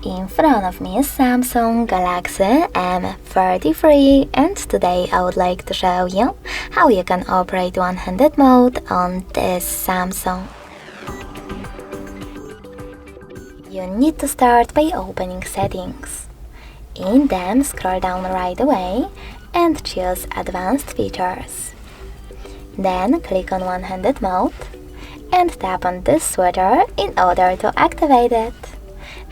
In front of me is Samsung Galaxy M33, and today I would like to show you how you can operate one-handed mode on this Samsung. You need to start by opening settings. In them, scroll down right away and choose Advanced Features. Then click on one-handed mode and tap on this switcher in order to activate it.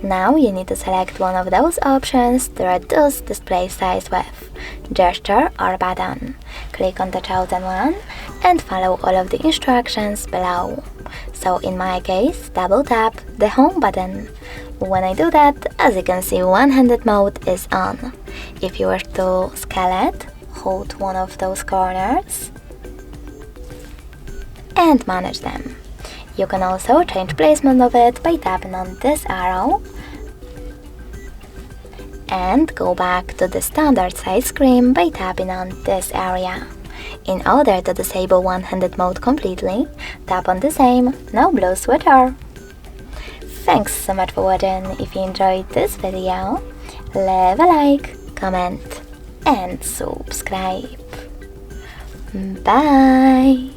Now you need to select one of those options to reduce display size with gesture or button. Click on the chosen one and follow all of the instructions below. So in my case, double tap the home button. When I do that, as you can see, one-handed mode is on. If you wish to scale it, hold one of those corners and manage them. You can also change placement of it by tapping on this arrow and go back to the standard size screen by tapping on this area. In order to disable one-handed mode completely, tap on the same, now blue switcher. Thanks so much for watching. If you enjoyed this video, leave a like, comment and subscribe. Bye!